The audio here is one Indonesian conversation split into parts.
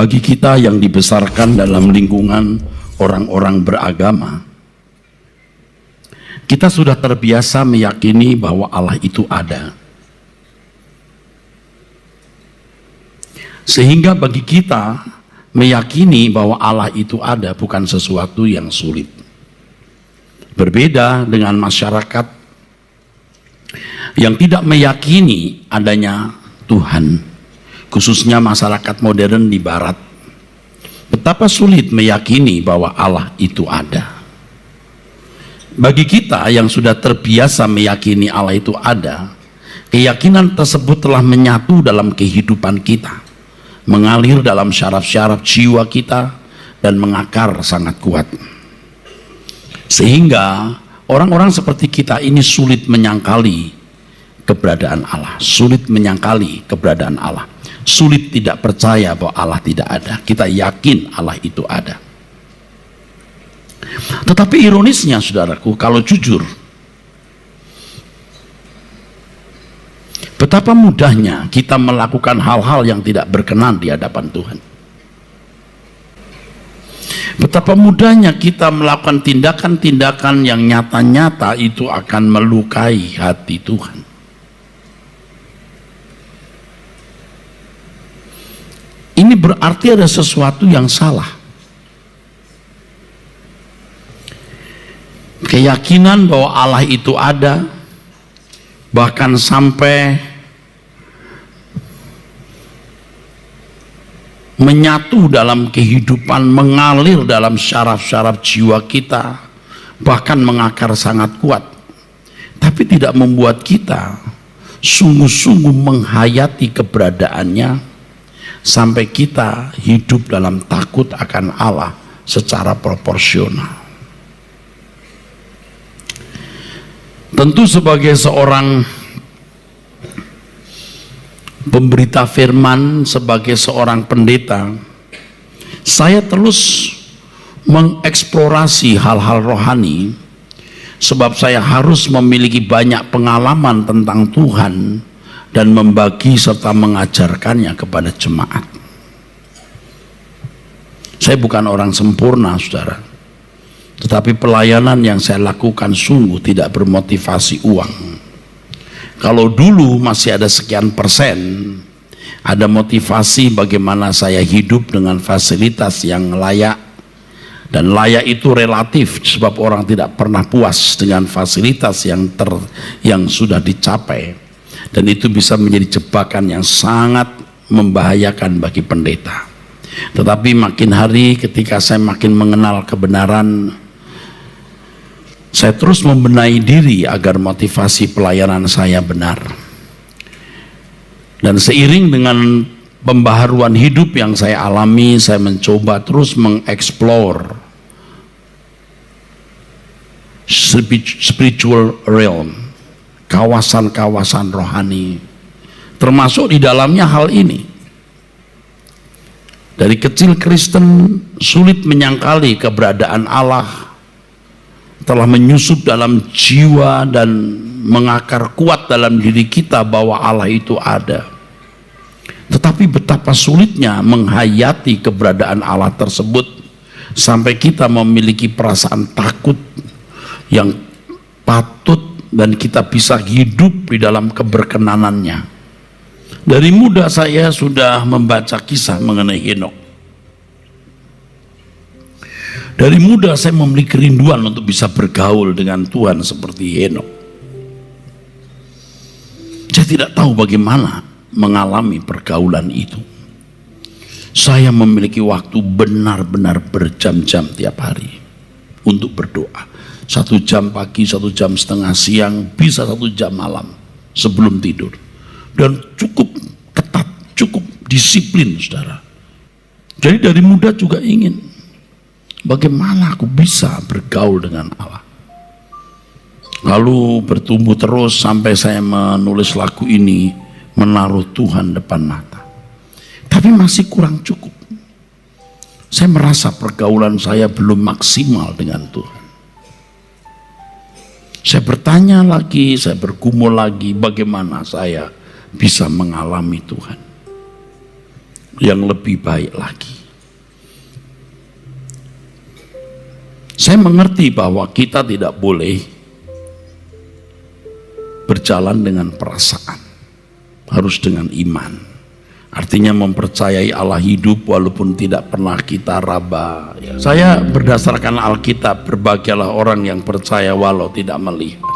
Bagi kita yang dibesarkan dalam lingkungan orang-orang beragama, kita sudah terbiasa meyakini bahwa Allah itu ada. Sehingga bagi kita meyakini bahwa Allah itu ada bukan sesuatu yang sulit. Berbeda dengan masyarakat yang tidak meyakini adanya Tuhan, khususnya masyarakat modern di barat. Betapa sulit meyakini bahwa Allah itu ada. Bagi kita yang sudah terbiasa meyakini Allah itu ada, keyakinan tersebut telah menyatu dalam kehidupan kita, mengalir dalam syaraf-syaraf jiwa kita, dan mengakar sangat kuat. Sehingga orang-orang seperti kita ini sulit menyangkali keberadaan Allah, sulit menyangkali keberadaan Allah, sulit tidak percaya bahwa Allah tidak ada. Kita yakin Allah itu ada. Tetapi ironisnya, saudaraku, kalau jujur, betapa mudahnya kita melakukan hal-hal yang tidak berkenan di hadapan Tuhan. Betapa mudahnya kita melakukan tindakan-tindakan yang nyata-nyata itu akan melukai hati Tuhan. Ini berarti ada sesuatu yang salah. Keyakinan bahwa Allah itu ada, bahkan sampai menyatu dalam kehidupan, mengalir dalam syaraf-syaraf jiwa kita, bahkan mengakar sangat kuat, tapi tidak membuat kita sungguh-sungguh menghayati keberadaannya, sampai kita hidup dalam takut akan Allah secara proporsional. Tentu sebagai seorang pemberita firman, sebagai seorang pendeta, saya terus mengeksplorasi hal-hal rohani, sebab saya harus memiliki banyak pengalaman tentang Tuhan dan membagi serta mengajarkannya kepada jemaat. Saya bukan orang sempurna, saudara, tetapi pelayanan yang saya lakukan sungguh tidak bermotivasi uang. Kalau dulu masih ada sekian persen, ada motivasi bagaimana saya hidup dengan fasilitas yang layak, dan layak itu relatif sebab orang tidak pernah puas dengan fasilitas yang sudah dicapai, dan itu bisa menjadi jebakan yang sangat membahayakan bagi pendeta. Tetapi makin hari ketika saya makin mengenal kebenaran, saya terus membenahi diri agar motivasi pelayanan saya benar. Dan seiring dengan pembaharuan hidup yang saya alami, saya mencoba terus mengeksplor spiritual realm, kawasan-kawasan rohani, termasuk di dalamnya hal ini. Dari kecil Kristen sulit menyangkali keberadaan Allah telah menyusup dalam jiwa dan mengakar kuat dalam diri kita bahwa Allah itu ada. Tetapi betapa sulitnya menghayati keberadaan Allah tersebut sampai kita memiliki perasaan takut yang patut dan kita bisa hidup di dalam keberkenanannya. Dari muda saya sudah membaca kisah mengenai Henokh. Dari muda saya memiliki kerinduan untuk bisa bergaul dengan Tuhan seperti Henokh. Saya tidak tahu bagaimana mengalami pergaulan itu. Saya memiliki waktu benar-benar berjam-jam tiap hari untuk berdoa. 1 jam pagi, 1 jam setengah siang, bisa 1 jam malam sebelum tidur. Dan cukup ketat, cukup disiplin, saudara. Jadi dari muda juga ingin, bagaimana aku bisa bergaul dengan Allah. Lalu bertumbuh terus sampai saya menulis lagu ini, menaruh Tuhan depan mata. Tapi masih kurang cukup. Saya merasa pergaulan saya belum maksimal dengan Tuhan. Saya bertanya lagi, saya bergumul lagi, bagaimana saya bisa mengalami Tuhan yang lebih baik lagi. Saya mengerti bahwa kita tidak boleh berjalan dengan perasaan, harus dengan iman. Artinya mempercayai Allah hidup walaupun tidak pernah kita raba. Saya berdasarkan Alkitab, berbahagialah orang yang percaya walau tidak melihat.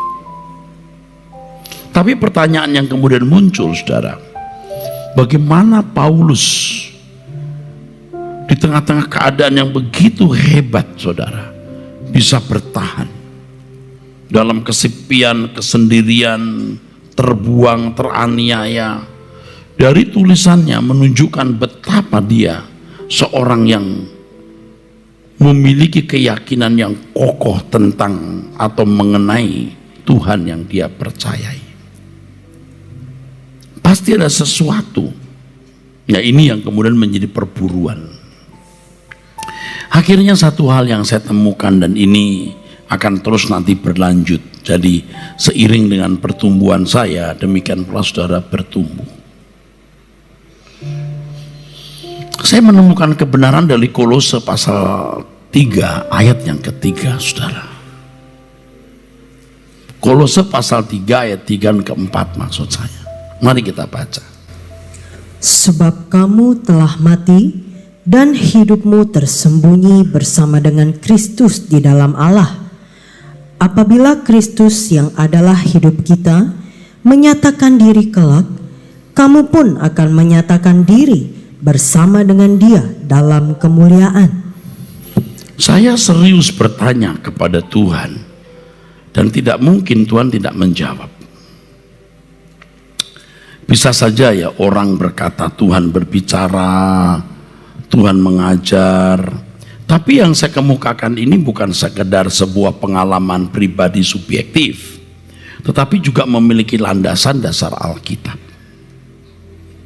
Tapi pertanyaan yang kemudian muncul, saudara, bagaimana Paulus di tengah-tengah keadaan yang begitu hebat, saudara, bisa bertahan dalam kesepian, kesendirian, terbuang, teraniaya. Dari tulisannya menunjukkan betapa dia seorang yang memiliki keyakinan yang kokoh tentang atau mengenai Tuhan yang dia percayai. Pasti ada sesuatu. Ya, ini yang kemudian menjadi perburuan. Akhirnya satu hal yang saya temukan, dan ini akan terus nanti berlanjut. Jadi seiring dengan pertumbuhan saya, demikian pula saudara bertumbuh. Saya menemukan kebenaran dari Kolose pasal 3 ayat yang ketiga, saudara. Kolose pasal 3 ayat 3 dan keempat maksud saya. Mari kita baca. Sebab kamu telah mati dan hidupmu tersembunyi bersama dengan Kristus di dalam Allah. Apabila Kristus yang adalah hidup kita menyatakan diri kelak, kamu pun akan menyatakan diri bersama dengan Dia dalam kemuliaan. Saya serius bertanya kepada Tuhan, dan tidak mungkin Tuhan tidak menjawab. Bisa saja ya orang berkata Tuhan berbicara, Tuhan mengajar, tapi yang saya kemukakan ini bukan sekedar sebuah pengalaman pribadi subjektif, tetapi juga memiliki landasan dasar Alkitab.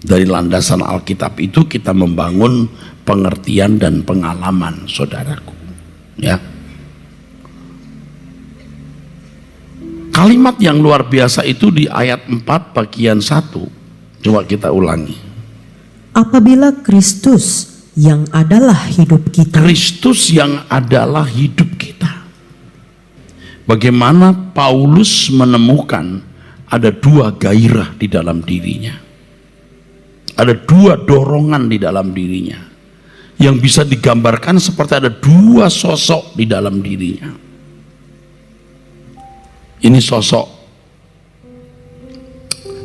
Dari landasan Alkitab itu kita membangun pengertian dan pengalaman, saudaraku. Ya. Kalimat yang luar biasa itu di ayat 4 bagian 1. Coba kita ulangi. Apabila Kristus yang adalah hidup kita. Kristus yang adalah hidup kita. Bagaimana Paulus menemukan ada dua gairah di dalam dirinya. Ada dua dorongan di dalam dirinya. Yang bisa digambarkan seperti ada dua sosok di dalam dirinya. Ini sosok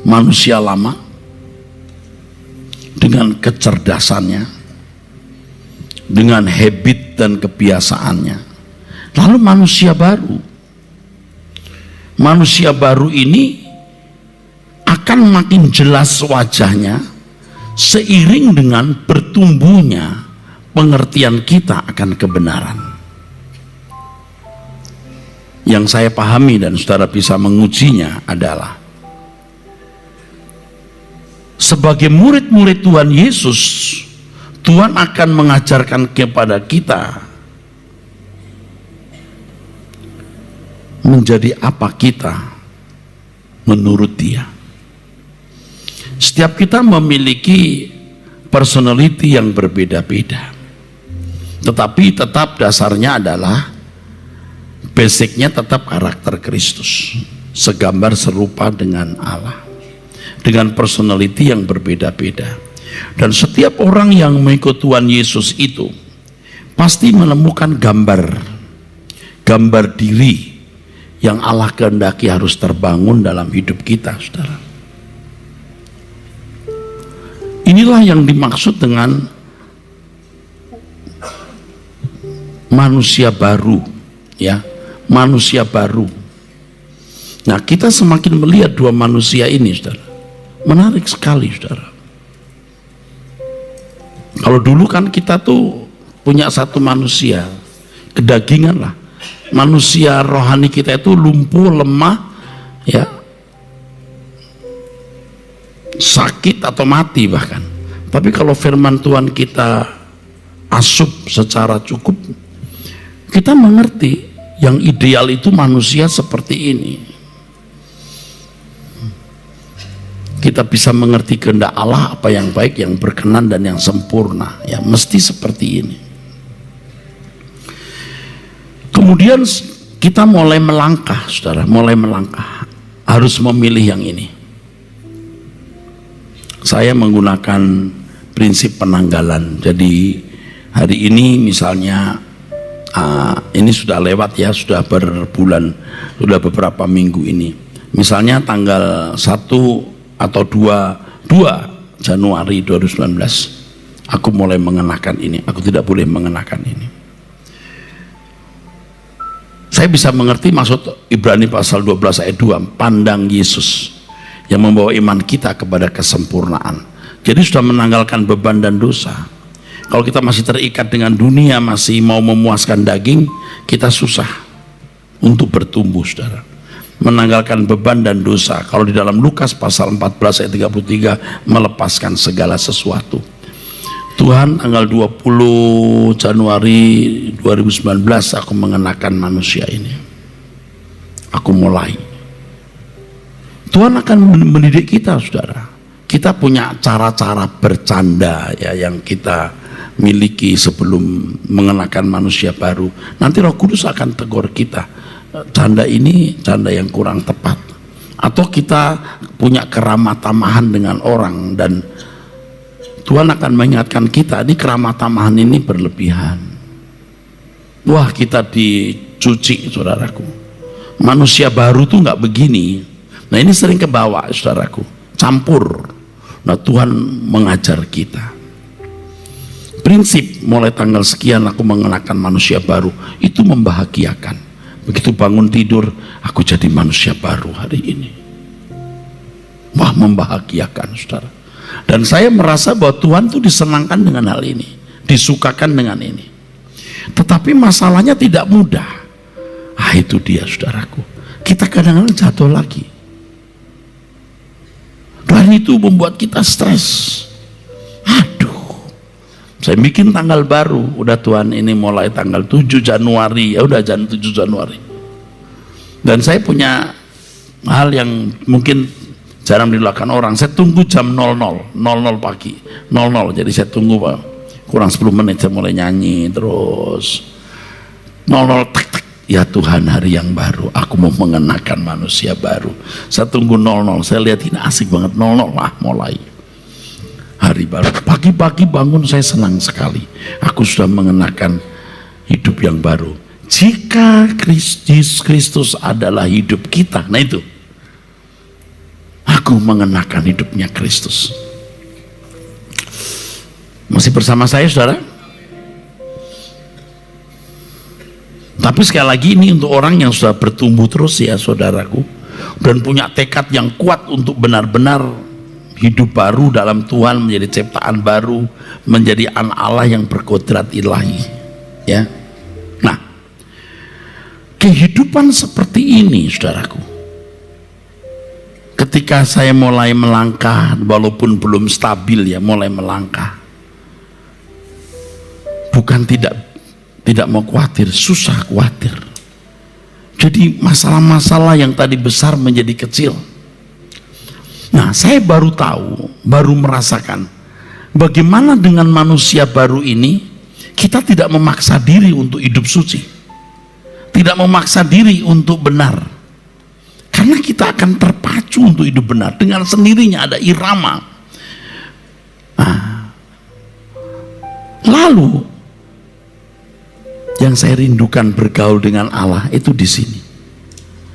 manusia lama dengan kecerdasannya, dengan habit dan kebiasaannya. Lalu manusia baru. Manusia baru ini akan makin jelas wajahnya seiring dengan bertumbuhnya pengertian kita akan kebenaran. Yang saya pahami dan saudara bisa mengujinya adalah sebagai murid-murid Tuhan Yesus, Tuhan akan mengajarkan kepada kita menjadi apa kita menurut Dia. Setiap kita memiliki personality yang berbeda-beda, tetapi tetap dasarnya adalah basicnya tetap karakter Kristus, segambar serupa dengan Allah, dengan personality yang berbeda-beda. Dan setiap orang yang mengikut Tuhan Yesus itu pasti menemukan gambar diri yang Allah kehendaki harus terbangun dalam hidup kita, saudara. Inilah yang dimaksud dengan manusia baru, ya, manusia baru. Nah, kita semakin melihat dua manusia ini, saudara. Menarik sekali, saudara. Kalau dulu kan kita tuh punya satu manusia, kedagingan lah. Manusia rohani kita itu lumpuh, lemah, ya, sakit atau mati bahkan. Tapi kalau firman Tuhan kita asup secara cukup, kita mengerti yang ideal itu manusia seperti ini. Kita bisa mengerti kehendak Allah, apa yang baik, yang berkenan dan yang sempurna, ya mesti seperti ini. Kemudian kita mulai melangkah, saudara, mulai melangkah. Harus memilih yang ini. Saya menggunakan prinsip penanggalan. Jadi hari ini misalnya, ini sudah lewat ya, sudah berbulan, sudah beberapa minggu ini. Misalnya tanggal 1 atau 2 Januari 2019, aku mulai mengenakan ini. Aku tidak boleh mengenakan ini. Saya bisa mengerti maksud Ibrani pasal 12 ayat 2, pandang Yesus yang membawa iman kita kepada kesempurnaan. Jadi sudah menanggalkan beban dan dosa. Kalau kita masih terikat dengan dunia, masih mau memuaskan daging, kita susah untuk bertumbuh, saudara. Menanggalkan beban dan dosa. Kalau di dalam Lukas pasal 14 ayat 33, melepaskan segala sesuatu. Tuhan, tanggal 20 Januari 2019 aku mengenakan manusia ini. Aku mulai. Tuhan akan mendidik kita, saudara. Kita punya cara-cara bercanda ya yang kita miliki sebelum mengenakan manusia baru. Nanti Roh Kudus akan tegur kita. Canda ini canda yang kurang tepat. Atau kita punya keramah tamahan dengan orang dan Tuhan akan mengingatkan kita, ini keramah tamahan ini berlebihan. Wah, kita dicuci, saudaraku. Manusia baru tuh nggak begini. Nah, ini sering kebawa, saudaraku. Campur. Nah, Tuhan mengajar kita. Prinsip mulai tanggal sekian aku mengenakan manusia baru, itu membahagiakan. Begitu bangun tidur, aku jadi manusia baru hari ini. Wah, membahagiakan, saudara. Dan saya merasa bahwa Tuhan tuh disenangkan dengan hal ini, disukakan dengan ini. Tetapi masalahnya tidak mudah. Itu dia, saudaraku. Kita kadang-kadang jatuh lagi. Dan itu membuat kita stres. Aduh, saya bikin tanggal baru. Udah Tuhan, ini mulai tanggal 7 Januari. Ya udah, 7 Januari. Dan saya punya hal yang mungkin jarang dilakukan orang. Saya tunggu jam 00 pagi 00, jadi saya tunggu kurang 10 menit saya mulai nyanyi terus 00 tek, tek. Ya Tuhan, hari yang baru aku mau mengenakan manusia baru. Saya tunggu 00, saya lihat ini asik banget. 00 mulai hari baru. Pagi-pagi bangun saya senang sekali, aku sudah mengenakan hidup yang baru. Jika Kristus adalah hidup kita, nah itu aku mengenakan hidupnya Kristus. Masih bersama saya, saudara? Tapi sekali lagi ini untuk orang yang sudah bertumbuh terus ya, saudaraku, dan punya tekad yang kuat untuk benar-benar hidup baru dalam Tuhan, menjadi ciptaan baru, menjadi anak Allah yang berkodrat ilahi. Ya. Nah, kehidupan seperti ini, saudaraku, ketika saya mulai melangkah, walaupun belum stabil ya, mulai melangkah, bukan tidak mau khawatir, susah khawatir. Jadi masalah-masalah yang tadi besar menjadi kecil. Nah, saya baru tahu, baru merasakan bagaimana dengan manusia baru ini, kita tidak memaksa diri untuk hidup suci, tidak memaksa diri untuk benar. Karena kita akan terpacu untuk hidup benar. Dengan sendirinya ada irama. Nah, lalu yang saya rindukan bergaul dengan Allah itu di sini.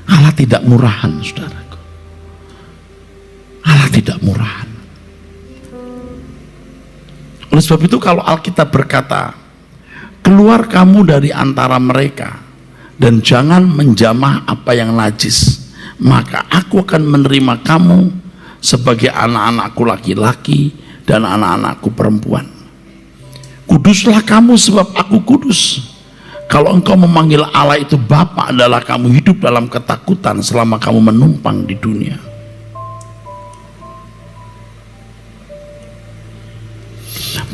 Allah tidak murahan, saudaraku. Allah tidak murahan. Oleh sebab itu kalau Alkitab berkata, keluar kamu dari antara mereka dan jangan menjamah apa yang najis, maka aku akan menerima kamu sebagai anak-anakku laki-laki dan anak-anakku perempuan. Kuduslah kamu sebab aku kudus. Kalau engkau memanggil Allah itu Bapa, adalah kamu hidup dalam ketakutan selama kamu menumpang di dunia.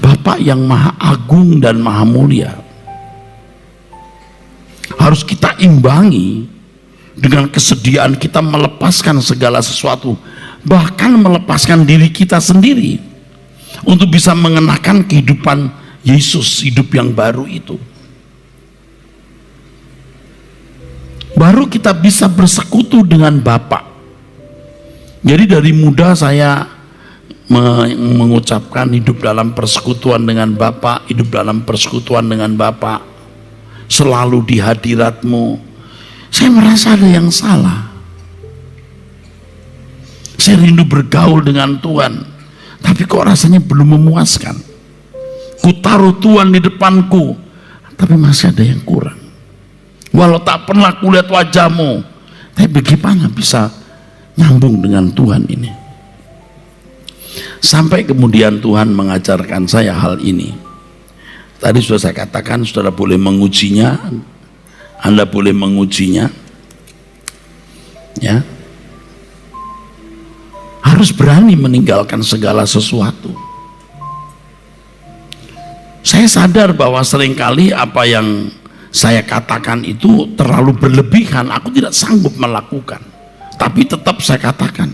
Bapa yang maha agung dan maha mulia harus kita imbangi dengan kesediaan kita melepaskan segala sesuatu, bahkan melepaskan diri kita sendiri untuk bisa mengenakan kehidupan Yesus, hidup yang baru itu. baru kita bisa bersekutu dengan Bapa. Jadi dari muda saya mengucapkan hidup dalam persekutuan dengan Bapa, hidup dalam persekutuan dengan Bapa, selalu di hadirat-Mu. Saya merasa ada yang salah. Saya rindu bergaul dengan Tuhan, tapi kok rasanya belum memuaskan. Ku taruh Tuhan di depanku, tapi masih ada yang kurang. Walau tak pernah kulihat wajah-Mu, tapi bagaimana bisa nyambung dengan Tuhan ini? Sampai kemudian Tuhan mengajarkan saya hal ini. Tadi sudah saya katakan, saudara boleh mengujinya, Anda boleh mengujinya, ya. Harus berani meninggalkan segala sesuatu. Saya sadar bahwa seringkali apa yang saya katakan itu terlalu berlebihan, aku tidak sanggup melakukan. Tapi tetap saya katakan,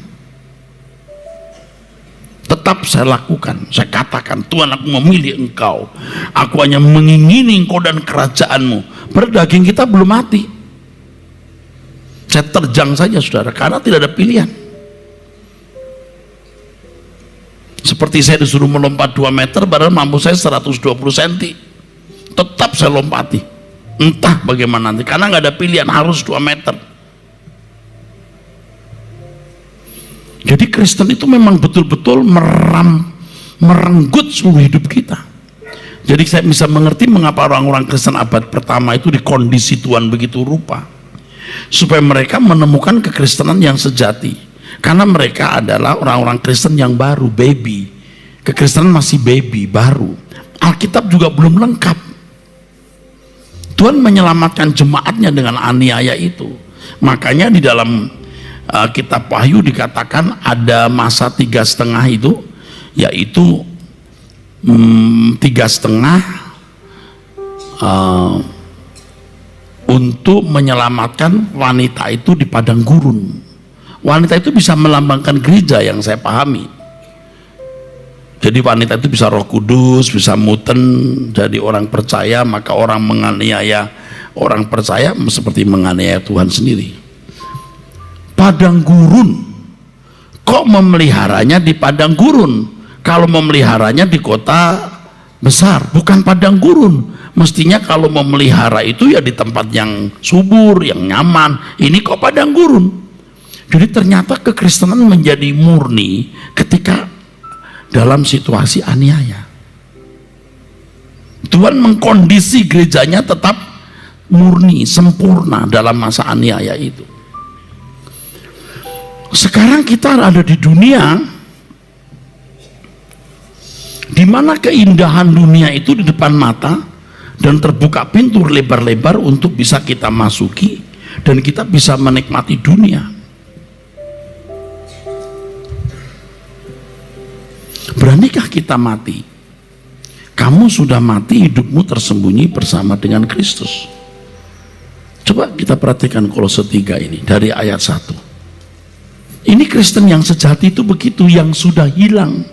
tetap saya lakukan. Saya katakan, Tuhan, aku memilih Engkau, aku hanya mengingini Engkau dan kerajaan-Mu. Padahal daging kita belum mati. Saya terjang saja, saudara, karena tidak ada pilihan. Seperti saya disuruh melompat 2 meter, padahal mampu saya 120 cm. Tetap saya lompati, entah bagaimana nanti, karena nggak ada pilihan, harus 2 meter. Jadi Kristen itu memang betul-betul merenggut seluruh hidup kita. Jadi saya bisa mengerti mengapa orang-orang Kristen abad pertama itu di kondisi Tuhan begitu rupa, supaya mereka menemukan kekristenan yang sejati. Karena mereka adalah orang-orang Kristen yang baru, baby. Kekristenan masih baby, baru. Alkitab juga belum lengkap. Tuhan menyelamatkan jemaatnya dengan aniaya itu. Makanya di dalam kitab Wahyu dikatakan ada masa 3,5 itu, yaitu 3,5 untuk menyelamatkan wanita itu di padang gurun. Wanita itu bisa melambangkan gereja yang saya pahami. Jadi wanita itu bisa Roh Kudus, bisa muten jadi orang percaya, maka orang menganiaya orang percaya seperti menganiaya Tuhan sendiri. Padang gurun, kok memeliharanya di padang gurun? Kalau memeliharanya di kota besar, bukan padang gurun. Mestinya kalau memelihara itu ya di tempat yang subur, yang nyaman. Ini kok padang gurun? Jadi ternyata kekristenan menjadi murni ketika dalam situasi aniaya. Tuhan mengkondisi gerejanya tetap murni, sempurna dalam masa aniaya itu. Sekarang kita ada di dunia di mana keindahan dunia itu di depan mata dan terbuka pintu lebar-lebar untuk bisa kita masuki dan kita bisa menikmati dunia. Beranikah kita mati? Kamu sudah mati, hidupmu tersembunyi bersama dengan Kristus. Coba kita perhatikan Kolose 3 ini dari ayat 1. Ini Kristen yang sejati itu begitu, yang sudah hilang,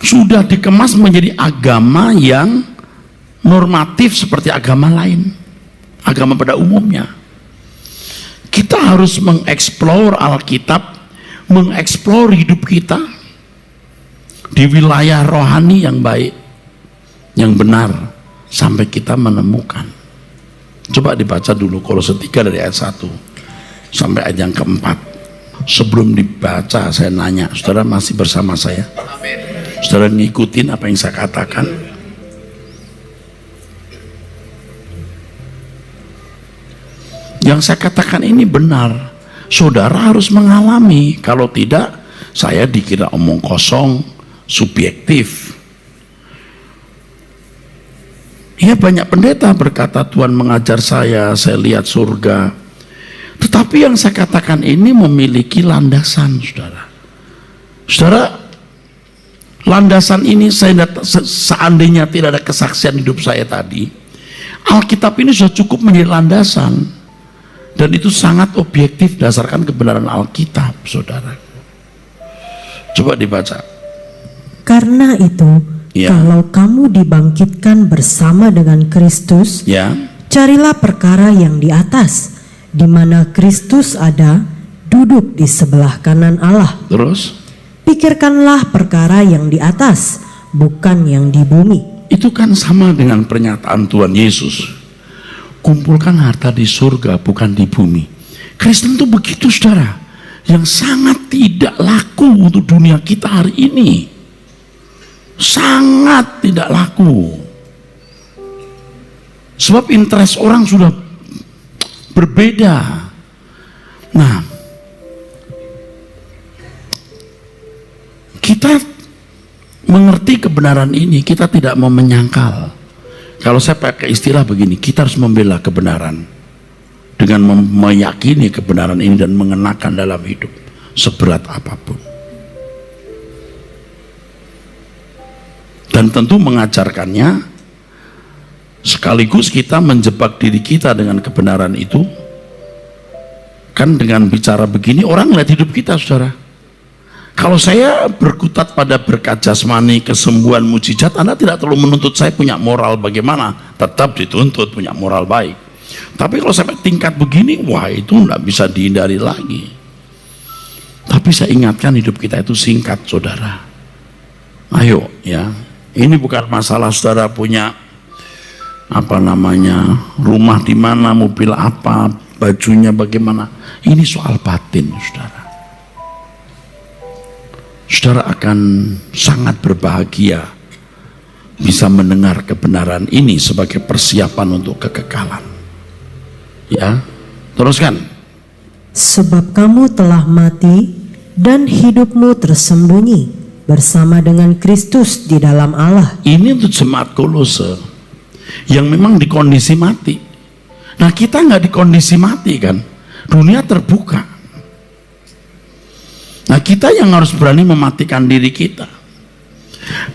sudah dikemas menjadi agama yang normatif seperti agama lain, agama pada umumnya. Kita harus mengeksplor Alkitab, mengeksplor hidup kita di wilayah rohani yang baik, yang benar, sampai kita menemukan. Coba dibaca dulu Kolose 3 dari ayat 1 sampai ayat yang keempat. Sebelum dibaca saya nanya, saudara masih bersama saya? Saudara ngikutin apa yang saya katakan? Yang saya katakan ini benar. Saudara harus mengalami, kalau tidak saya dikira omong kosong, subjektif. Ya, banyak pendeta berkata Tuhan mengajar saya lihat surga. Tetapi yang saya katakan ini memiliki landasan, saudara. Saudara, landasan ini seandainya tidak ada kesaksian hidup saya tadi, Alkitab ini sudah cukup menjadi landasan. Dan itu sangat objektif berdasarkan kebenaran Alkitab, saudara. Coba dibaca. Karena itu, kalau kamu dibangkitkan bersama dengan Kristus, Carilah perkara yang di atas, di mana Kristus ada, duduk di sebelah kanan Allah. Terus? Pikirkanlah perkara yang di atas, bukan yang di bumi. Itu kan sama dengan pernyataan Tuhan Yesus. Kumpulkan harta di surga, bukan di bumi. Kristen itu begitu, saudara, yang sangat tidak laku untuk dunia kita hari ini. Sangat tidak laku. Sebab interest orang sudah berbeda. Nah, kita mengerti kebenaran ini, kita tidak mau menyangkal. Kalau saya pakai istilah begini, kita harus membela kebenaran dengan meyakini kebenaran ini dan mengenakan dalam hidup seberat apapun. Dan tentu mengajarkannya sekaligus kita menjebak diri kita dengan kebenaran itu. Kan dengan bicara begini orang lihat hidup kita, saudara. Kalau saya berkutat pada berkat jasmani, kesembuhan, mujizat, Anda tidak perlu menuntut saya punya moral bagaimana. Tetap dituntut punya moral baik. Tapi kalau sampai tingkat begini, wah itu tidak bisa dihindari lagi. Tapi saya ingatkan hidup kita itu singkat, saudara. Ayo ya, ini bukan masalah saudara punya rumah di mana, mobil apa, bajunya bagaimana. Ini soal batin, saudara. Saudara akan sangat berbahagia bisa mendengar kebenaran ini sebagai persiapan untuk kekekalan. Ya, teruskan. Sebab kamu telah mati dan hidupmu tersembunyi bersama dengan Kristus di dalam Allah. Ini untuk jemaat Kolose yang memang di kondisi mati. Nah, kita nggak di kondisi mati kan, dunia terbuka. Nah, kita yang harus berani mematikan diri kita.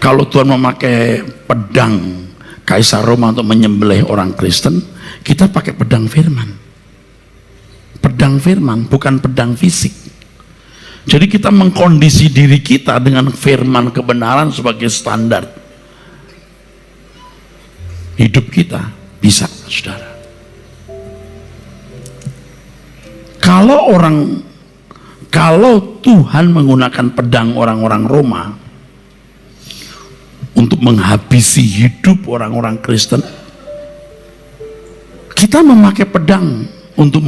Kalau Tuhan memakai pedang Kaisar Roma untuk menyembelih orang Kristen, kita pakai pedang firman. Pedang firman, bukan pedang fisik. Jadi kita mengkondisi diri kita dengan firman kebenaran sebagai standar hidup kita. Bisa, saudara. Kalau Tuhan menggunakan pedang orang-orang Roma untuk menghabisi hidup orang-orang Kristen, kita memakai pedang untuk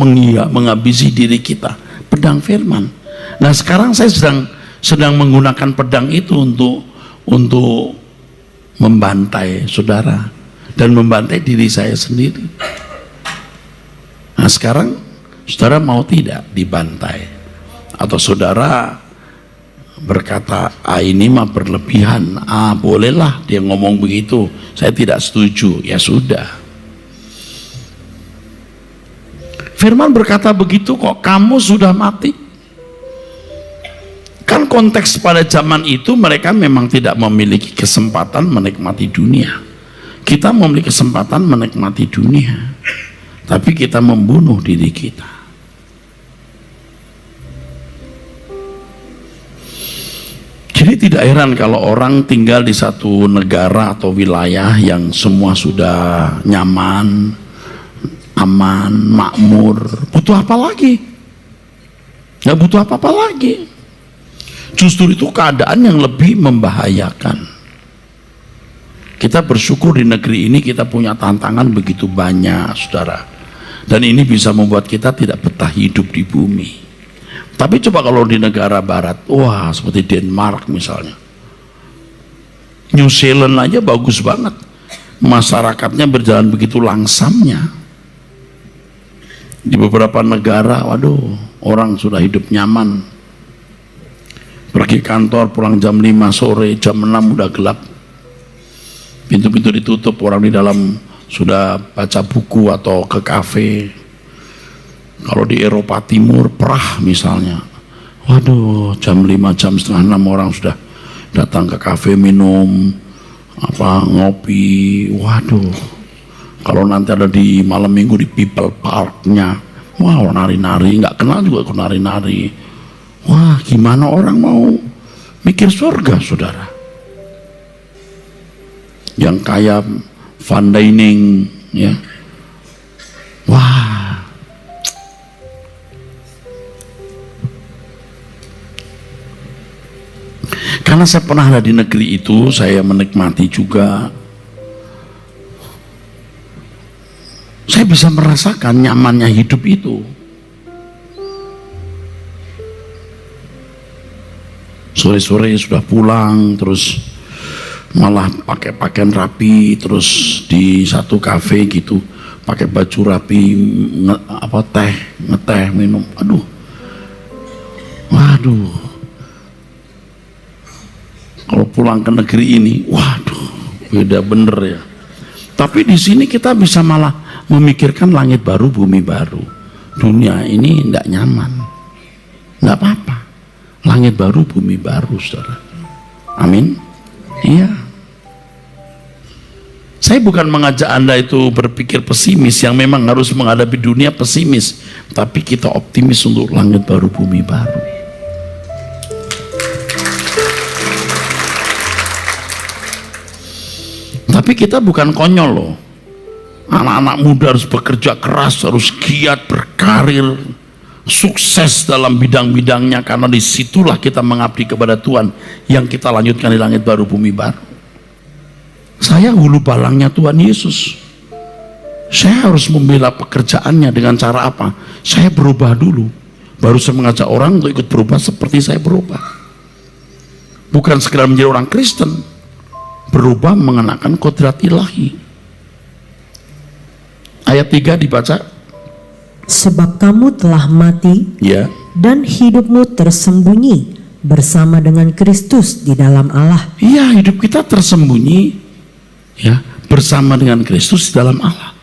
menghabisi diri kita, pedang firman. Nah, sekarang saya sedang menggunakan pedang itu untuk membantai saudara dan membantai diri saya sendiri. Nah, sekarang saudara mau tidak dibantai? Atau saudara berkata, ini mah berlebihan, bolehlah dia ngomong begitu, saya tidak setuju, ya sudah. Firman berkata begitu kok, kamu sudah mati. Kan konteks pada zaman itu mereka memang tidak memiliki kesempatan menikmati dunia. Kita memiliki kesempatan menikmati dunia, tapi kita membunuh diri kita. Jadi tidak heran kalau orang tinggal di satu negara atau wilayah yang semua sudah nyaman, aman, makmur. Butuh apa lagi? Nggak butuh apa-apa lagi. Justru itu keadaan yang lebih membahayakan. Kita bersyukur di negeri ini kita punya tantangan begitu banyak, saudara. Dan ini bisa membuat kita tidak betah hidup di bumi. Tapi coba kalau di negara barat, wah seperti Denmark misalnya, New Zealand aja bagus banget, masyarakatnya berjalan begitu langsamnya. Di beberapa negara, waduh, orang sudah hidup nyaman, pergi kantor pulang jam 5 sore, jam 6 udah gelap, pintu-pintu ditutup, orang di dalam sudah baca buku atau ke kafe. Kalau di Eropa Timur, Prah misalnya, waduh, jam 5, jam setengah 6 orang sudah datang ke kafe minum, ngopi. Waduh, kalau nanti ada di malam minggu di People Parknya, wah nari-nari, nggak kenal juga aku nari-nari. Wah, gimana orang mau mikir surga, saudara? Yang kayak Van Deining, ya, Karena saya pernah ada di negeri itu, saya menikmati juga. Saya bisa merasakan nyamannya hidup itu. Sore-sore sudah pulang, terus malah pakai pakaian rapi, terus di satu kafe gitu, pakai baju rapi, ngeteh minum. Waduh. Kalau pulang ke negeri ini, waduh, beda bener ya. Tapi di sini kita bisa malah memikirkan langit baru, bumi baru. Dunia ini tidak nyaman, tidak apa-apa. Langit baru, bumi baru, saudara. Amin. Iya. Saya bukan mengajak Anda itu berpikir pesimis, yang memang harus menghadapi dunia pesimis, tapi kita optimis untuk langit baru, bumi baru. Tapi kita bukan konyol loh. Anak-anak muda harus bekerja keras, harus giat berkarir, sukses dalam bidang-bidangnya, karena disitulah kita mengabdi kepada Tuhan yang kita lanjutkan di langit baru, bumi baru. Saya hulu balangnya Tuhan Yesus. Saya harus membela pekerjaannya dengan cara apa? Saya berubah dulu, baru saya mengajak orang untuk ikut berubah seperti saya berubah. Bukan sekedar menjadi orang Kristen, berubah mengenakan kodrat ilahi. Ayat 3 dibaca. Sebab kamu telah mati, Ya. dan hidupmu tersembunyi bersama dengan Kristus di dalam Allah. Iya, hidup kita tersembunyi ya bersama dengan Kristus di dalam Allah.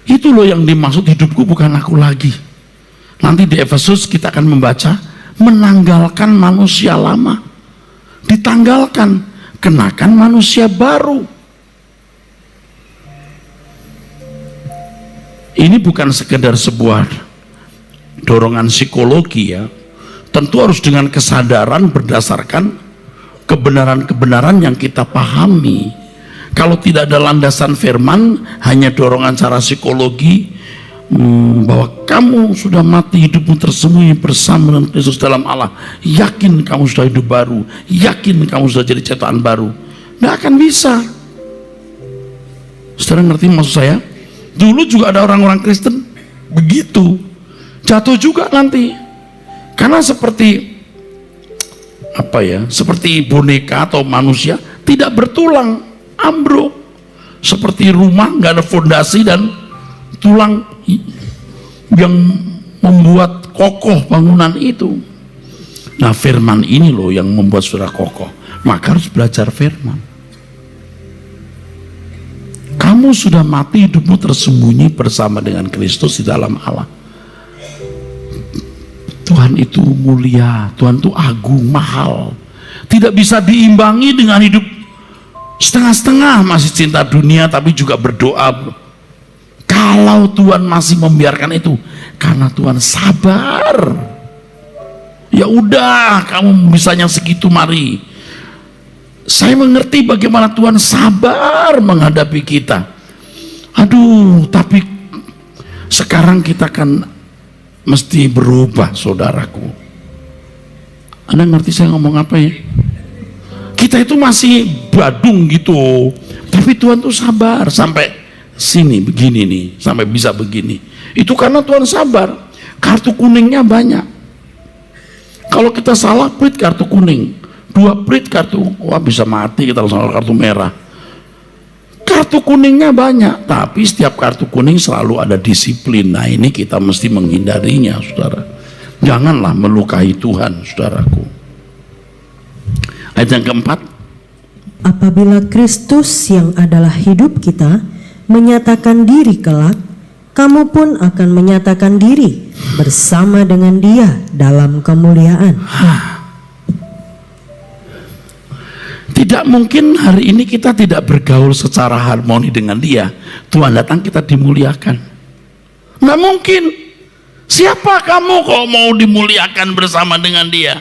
Itu loh yang dimaksud hidupku bukan aku lagi. Nanti di Efesus kita akan membaca menanggalkan manusia lama, ditanggalkan, kenakan manusia baru. Ini bukan sekedar sebuah dorongan psikologi ya. Tentu harus dengan kesadaran berdasarkan kebenaran-kebenaran yang kita pahami. Kalau tidak ada landasan firman, hanya dorongan secara psikologi, bahwa kamu sudah mati, hidupmu tersembunyi bersama dengan Kristus dalam Allah, yakin kamu sudah hidup baru, yakin kamu sudah jadi ciptaan baru, nggak akan bisa. Saudara ngerti maksud saya? Dulu juga ada orang-orang Kristen begitu, jatuh juga nanti, karena seperti apa ya, seperti boneka atau manusia tidak bertulang, ambruk, seperti rumah nggak ada fondasi dan tulang yang membuat kokoh bangunan itu. Nah, firman ini loh yang membuat saudara kokoh. Maka harus belajar firman. Kamu sudah mati, hidupmu tersembunyi bersama dengan Kristus di dalam Allah. Tuhan itu mulia, Tuhan itu agung, mahal, tidak bisa diimbangi dengan hidup setengah-setengah, masih cinta dunia tapi juga berdoa. Kalau Tuhan masih membiarkan itu, karena Tuhan sabar. Ya udah, kamu bisanya segitu, mari. Saya mengerti bagaimana Tuhan sabar menghadapi kita. Aduh, tapi sekarang kita kan mesti berubah, saudaraku. Anda ngerti saya ngomong apa ya? Kita itu masih badung gitu, tapi Tuhan tuh sabar sampai sini begini nih, sampai bisa begini. Itu karena Tuhan sabar. Kartu kuningnya banyak. Kalau kita salah prit kartu kuning, 2 prit kartu, wah bisa mati kita langsung kartu merah. Kartu kuningnya banyak, tapi setiap kartu kuning selalu ada disiplin. Nah, ini kita mesti menghindarinya, saudara. Janganlah melukai Tuhan, saudaraku. Ayat yang keempat. Apabila Kristus yang adalah hidup kita menyatakan diri kelak, kamu pun akan menyatakan diri bersama dengan Dia dalam kemuliaan. Tidak mungkin hari ini kita tidak bergaul secara harmoni dengan Dia. Tuhan datang kita dimuliakan. Nggak mungkin. Siapa kamu kok mau dimuliakan bersama dengan Dia?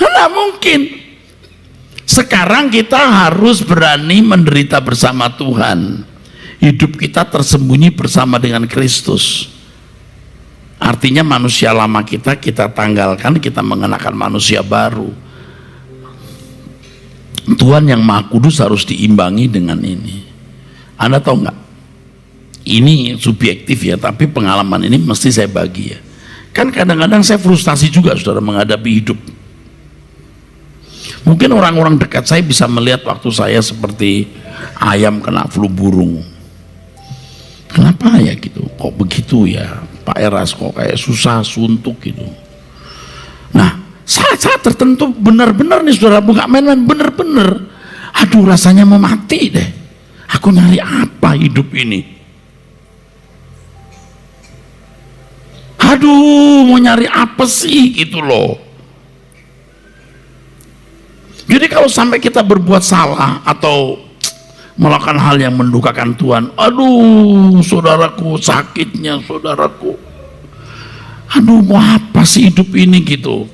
Nggak mungkin. Sekarang kita harus berani menderita bersama Tuhan. Hidup kita tersembunyi bersama dengan Kristus. Artinya manusia lama kita tanggalkan, kita mengenakan manusia baru. Tuhan yang Maha Kudus harus diimbangi dengan ini. Anda tahu nggak? Ini subjektif ya, tapi pengalaman ini mesti saya bagi ya. Kan kadang-kadang saya frustasi juga saudara menghadapi hidup. Mungkin orang-orang dekat saya bisa melihat waktu saya seperti ayam kena flu burung. Kenapa ya gitu? Kok begitu ya Pak Eras, kok kayak susah suntuk gitu. Nah, saat-saat tertentu benar-benar nih saudara, bukan main-main, benar-benar. Aduh, rasanya mau mati deh. Aku nyari apa hidup ini? Aduh, mau nyari apa sih gitu loh. Jadi kalau sampai kita berbuat salah atau melakukan hal yang mendukakan Tuhan, aduh saudaraku, sakitnya saudaraku. Aduh, mau apa sih hidup ini gitu.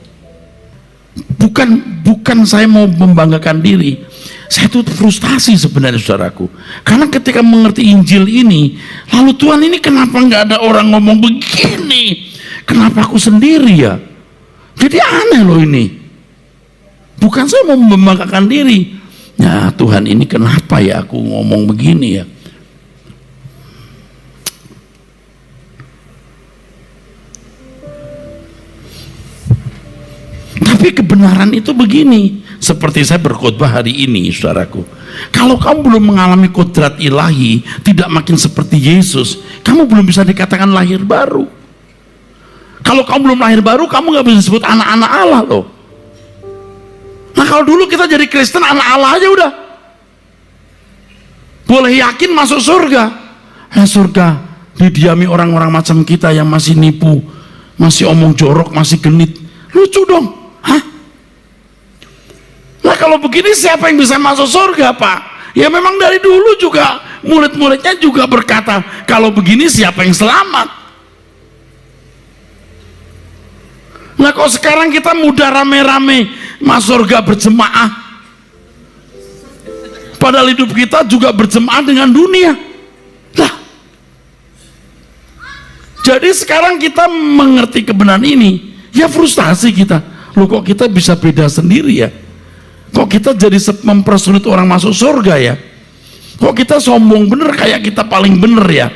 Bukan saya mau membanggakan diri. Saya tuh frustasi sebenarnya saudaraku. Karena ketika mengerti Injil ini, lalu Tuhan ini kenapa nggak ada orang ngomong begini? Kenapa aku sendiri ya? Jadi aneh loh ini. Bukan saya mau membanggakan diri. Ya Tuhan, ini kenapa ya aku ngomong begini ya? Tapi kebenaran itu begini, seperti saya berkhotbah hari ini saudaraku, kalau kamu belum mengalami kodrat ilahi, tidak makin seperti Yesus, kamu belum bisa dikatakan lahir baru. Kalau kamu belum lahir baru, kamu gak bisa disebut anak-anak Allah loh. Nah kalau dulu kita jadi Kristen, anak Allah aja udah boleh yakin masuk surga. Surga didiami orang-orang macam kita yang masih nipu, masih omong jorok, masih genit. Lucu dong. Hah? Nah kalau begini siapa yang bisa masuk surga Pak? Ya memang dari dulu juga murid-muridnya juga berkata, kalau begini siapa yang selamat? Nah kok sekarang kita mudah rame-rame masuk surga berjemaah, padahal hidup kita juga berjemaah dengan dunia. Nah, jadi sekarang kita mengerti kebenaran ini, ya frustasi kita. Loh kok kita bisa beda sendiri ya? Kok kita jadi mempersulit orang masuk surga ya? Kok kita sombong bener kayak kita paling bener ya?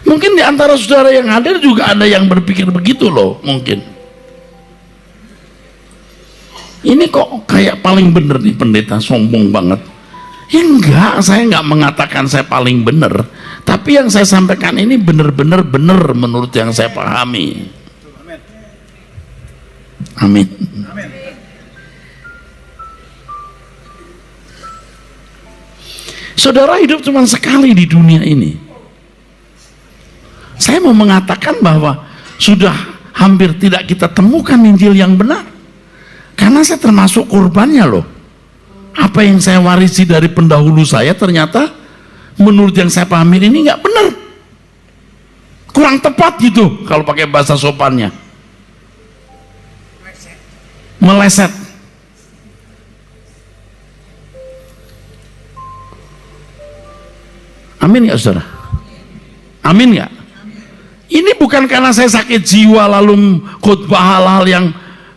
Mungkin di antara saudara yang hadir juga ada yang berpikir begitu loh, mungkin. Ini kok kayak paling bener nih pendeta, sombong banget. Ya enggak, saya enggak mengatakan saya paling benar, tapi yang saya sampaikan ini benar-benar benar menurut yang saya pahami. Amin. Saudara hidup cuma sekali di dunia ini. Saya mau mengatakan bahwa sudah hampir tidak kita temukan Injil yang benar, karena saya termasuk korbannya loh. Apa yang saya warisi dari pendahulu saya ternyata menurut yang saya pahami ini nggak benar, kurang tepat gitu kalau pakai bahasa sopannya, meleset. Amin ya saudara? Amin ya? Ini bukan karena saya sakit jiwa lalu khotbah hal-hal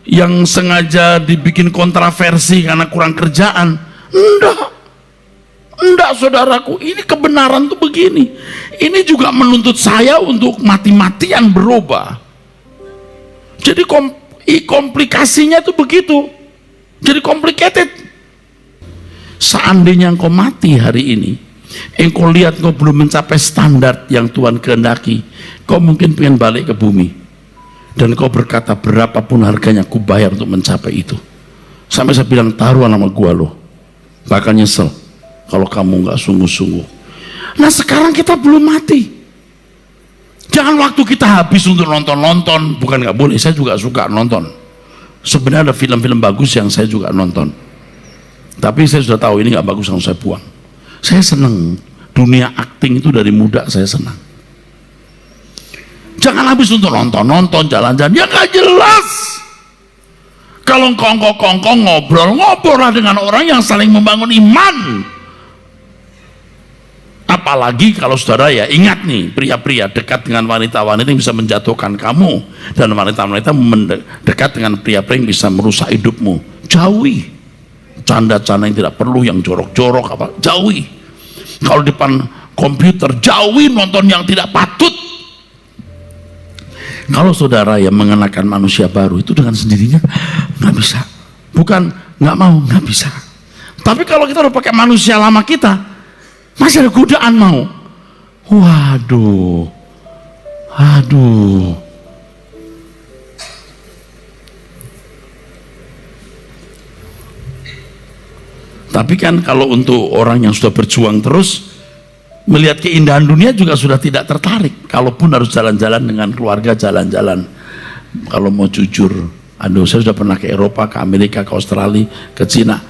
yang sengaja dibikin kontroversi karena kurang kerjaan. Enggak saudaraku, ini kebenaran tuh begini. Ini juga menuntut saya untuk mati-matian berubah. Jadi komplikasinya tuh begitu, jadi complicated. Seandainya engkau mati hari ini, engkau lihat engkau belum mencapai standar yang Tuhan kehendaki, kau mungkin pengen balik ke bumi dan kau berkata, berapapun harganya aku bayar untuk mencapai itu. Sampai saya bilang, taruhan sama gua loh, bakal nyesel kalau kamu nggak sungguh-sungguh. Nah sekarang kita belum mati, jangan waktu kita habis untuk nonton-nonton. Bukan nggak boleh, saya juga suka nonton. Sebenarnya ada film-film bagus yang saya juga nonton, tapi saya sudah tahu ini nggak bagus, langsung saya buang. Saya seneng dunia akting itu dari muda, saya senang. Jangan habis untuk nonton-nonton, jalan-jalan, ya nggak jelas. Kalau kongko-kongko ngobrol lah dengan orang yang saling membangun iman. Apalagi kalau saudara ya ingat nih, pria-pria dekat dengan wanita-wanita yang bisa menjatuhkan kamu, dan wanita-wanita dekat dengan pria-pria yang bisa merusak hidupmu. Jauhi canda-canda yang tidak perlu, yang jorok-jorok apa, jauhi. Kalau depan komputer, jauhi nonton yang tidak patut. Kalau saudara yang mengenakan manusia baru, itu dengan sendirinya nggak bisa. Bukan nggak mau, nggak bisa. Tapi kalau kita udah pakai manusia lama kita, masih ada godaan mau. Waduh. Aduh. Tapi kan kalau untuk orang yang sudah berjuang terus, melihat keindahan dunia juga sudah tidak tertarik. Kalaupun harus jalan-jalan dengan keluarga, jalan-jalan. Kalau mau jujur, aduh, saya sudah pernah ke Eropa, ke Amerika, ke Australia, ke Cina.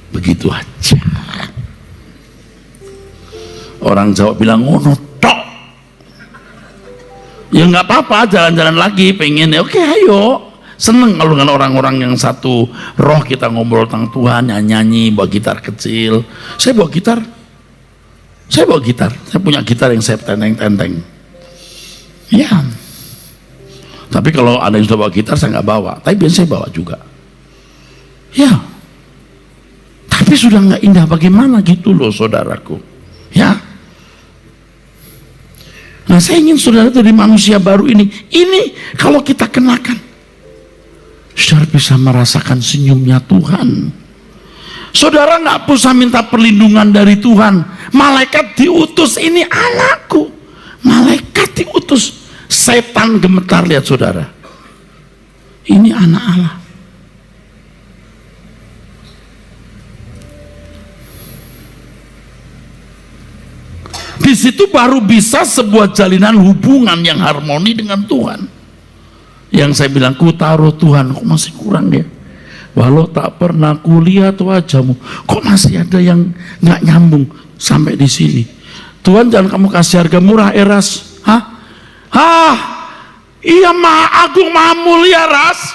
Begitu aja. Orang Jawa bilang ngono tok. Ya nggak apa-apa, jalan-jalan lagi, pengen ya oke, ayo. Seneng kalau dengan orang-orang yang satu roh, kita ngobrol tentang Tuhan, nyanyi, bawa gitar kecil. Saya bawa gitar, saya punya gitar yang saya tenteng-tenteng. Ya. Tapi kalau ada yang sudah bawa gitar, saya nggak bawa. Tapi biasanya saya bawa juga. Ya. Tapi sudah nggak indah bagaimana gitu loh, saudaraku. Ya. Nah, saya ingin saudara dari manusia baru ini kalau kita kenakan, saudara bisa merasakan senyumnya Tuhan. Saudara nggak usah minta perlindungan dari Tuhan. Malaikat diutus, ini anakku. Malaikat diutus. Setan gemetar, lihat saudara. Ini anak Allah. Di situ baru bisa sebuah jalinan hubungan yang harmoni dengan Tuhan. Yang saya bilang, ku taruh Tuhan, kok masih kurang ya? Walau tak pernah kulihat wajahmu, kok masih ada yang nggak nyambung sampai di sini. Tuhan, jangan kamu kasih harga murah, Ras. Iya, Maha Agung, Maha Mulia, Ras.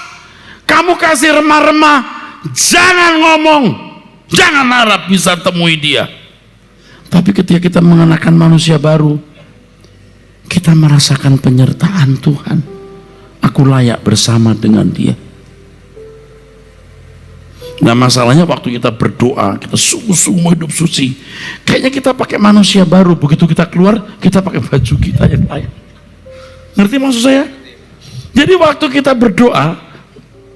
Kamu kasih remah-remah, jangan ngomong, jangan harap bisa temui dia. Tapi ketika kita mengenakan manusia baru, kita merasakan penyertaan Tuhan. Aku layak bersama dengan dia. Nah, masalahnya waktu kita berdoa, kita sungguh-sungguh hidup suci, kayaknya kita pakai manusia baru. Begitu kita keluar, kita pakai baju kita yang lain. Ngerti maksud saya? Jadi waktu kita berdoa,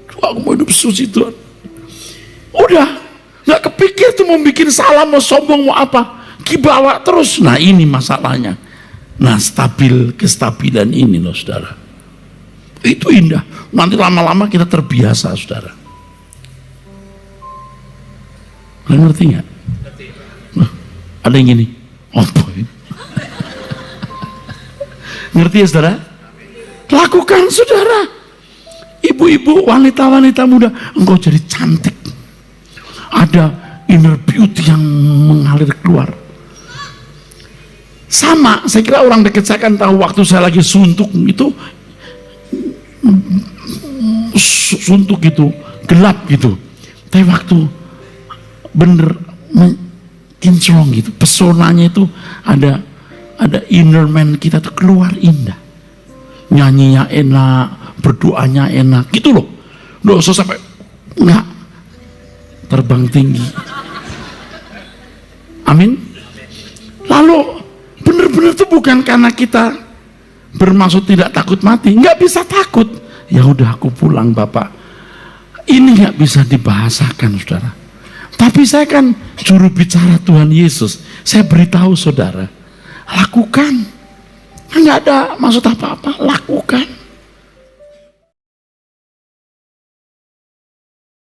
aku mau hidup suci Tuhan, udah nggak kepikir tuh mau bikin salah, mau sombong, mau apa, dibawa terus. Nah, ini masalahnya. Nah, kestabilan ini loh saudara, itu indah. Nanti lama-lama kita terbiasa saudara. Ngerti nggak? Nah, ada yang gini, oh boy. Ngerti ya saudara? Lakukan saudara. Ibu-ibu, wanita-wanita muda, engkau jadi cantik. Ada inner beauty yang mengalir keluar. Sama, saya kira orang dekat saya kan tahu, waktu saya lagi suntuk itu, gelap gitu. Tapi waktu bener kinclong gitu, pesonanya itu ada inner man kita tuh keluar indah. Nyanyinya enak, berdoanya enak, gitu loh. Nggak usah sampai enggak terbang tinggi. Amin. Lalu benar-benar itu bukan karena kita bermaksud tidak takut mati, nggak bisa takut. Ya udah aku pulang Bapak. Ini nggak bisa dibahasakan saudara. Tapi saya kan juru bicara Tuhan Yesus. Saya beritahu saudara, lakukan. Nggak ada maksud apa-apa, lakukan.